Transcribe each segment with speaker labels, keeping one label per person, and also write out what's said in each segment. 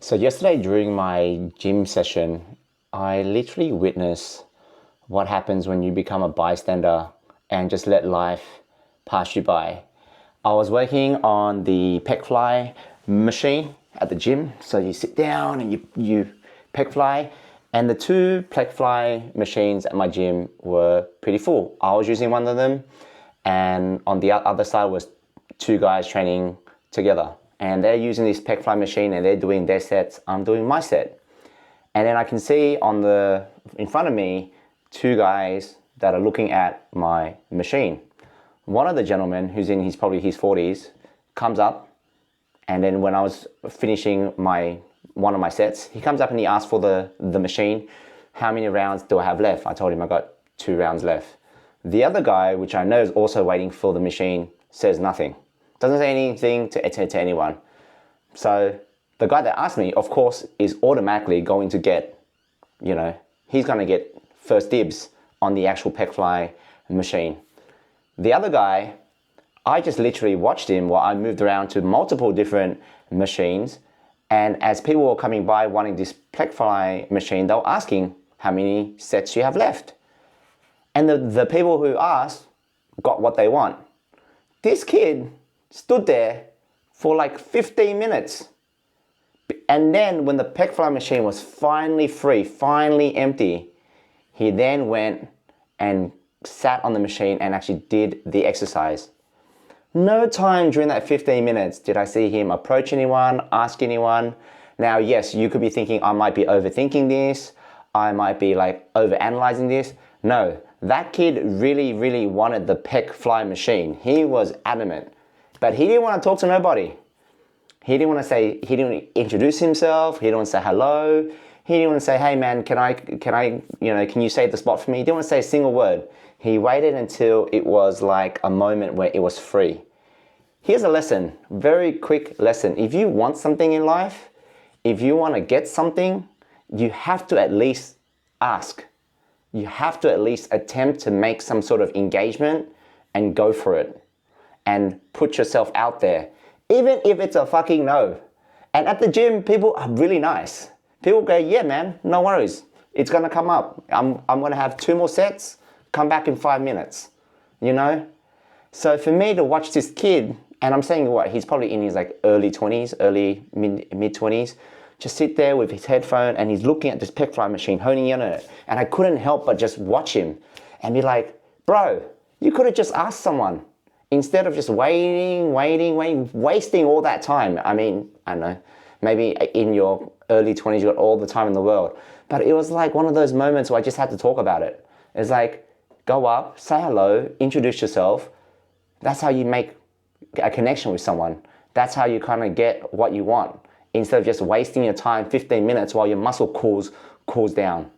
Speaker 1: So yesterday during my gym session, I literally witnessed what happens when you become a bystander and just let life pass you by. I was working on the pec fly machine at the gym. So you sit down and you pec fly, and the two pec fly machines at my gym were pretty full. I was using one of them, and on the other side was two guys training together. And they're using this pec fly machine and they're doing their sets, I'm doing my set. And then I can see in front of me, two guys that are looking at my machine. One of the gentlemen, who's in probably his 40s, comes up, and then when I was finishing one of my sets, he comes up and he asks for the machine, how many rounds do I have left? I told him I got 2 rounds left. The other guy, which I know is also waiting for the machine, says nothing. Doesn't say anything to anyone. So the guy that asked me, of course, is automatically going to get, he's going to get first dibs on the actual pec fly machine. The other guy, I just literally watched him while I moved around to multiple different machines. And as people were coming by wanting this pec fly machine, they were asking, how many sets you have left? And the people who asked got what they want. This kid stood there for like 15 minutes. And then when the pec fly machine was finally free, finally empty, he then went and sat on the machine and actually did the exercise. No time during that 15 minutes did I see him approach anyone, ask anyone. Now, yes, you could be thinking I might be overthinking this. I might be like overanalyzing this. No, that kid really, really wanted the pec fly machine. He was adamant. But he didn't want to talk to nobody. He didn't introduce himself. He didn't want to say hello. He didn't want to say, hey man, can you save the spot for me? He didn't want to say a single word. He waited until it was like a moment where it was free. Here's a lesson, very quick lesson. If you want something in life, if you want to get something, you have to at least ask. You have to at least attempt to make some sort of engagement and go for it. And put yourself out there, even if it's a fucking no. And at the gym, people are really nice. People go, yeah, man, no worries. It's gonna come up. I'm gonna have 2 more sets, come back in 5 minutes, So for me to watch this kid, and I'm saying he's probably in his like early 20s, mid 20s, just sit there with his headphone and he's looking at this pec fly machine, honing in on it. And I couldn't help but just watch him and be like, bro, you could have just asked someone. Instead of just waiting, wasting all that time. I mean, I don't know, maybe in your early 20s, you got all the time in the world. But it was like one of those moments where I just had to talk about it. It's like, go up, say hello, introduce yourself. That's how you make a connection with someone. That's how you kind of get what you want. Instead of just wasting your time 15 minutes while your muscle cools down.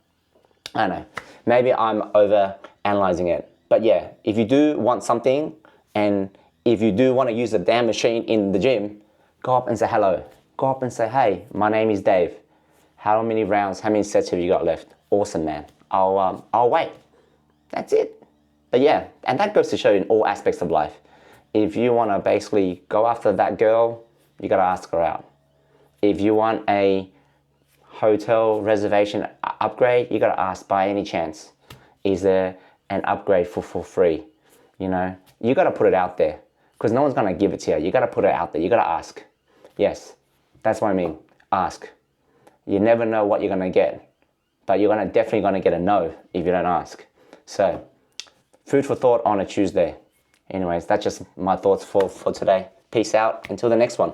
Speaker 1: I don't know, maybe I'm over analyzing it. But yeah, if you do want something, and if you do want to use the damn machine in the gym, go up and say hello. Go up and say, hey, my name is Dave. How many rounds, how many sets have you got left? Awesome, man. I'll wait. That's it. But yeah, and that goes to show in all aspects of life. If you want to basically go after that girl, you got to ask her out. If you want a hotel reservation upgrade, you got to ask by any chance. Is there an upgrade for free? You got to put it out there because no one's going to give it to you. You got to put it out there. You got to ask. Yes, that's what I mean. Ask. You never know what you're going to get, but you're definitely going to get a no if you don't ask. So, food for thought on a Tuesday. Anyways, that's just my thoughts for today. Peace out. Until the next one.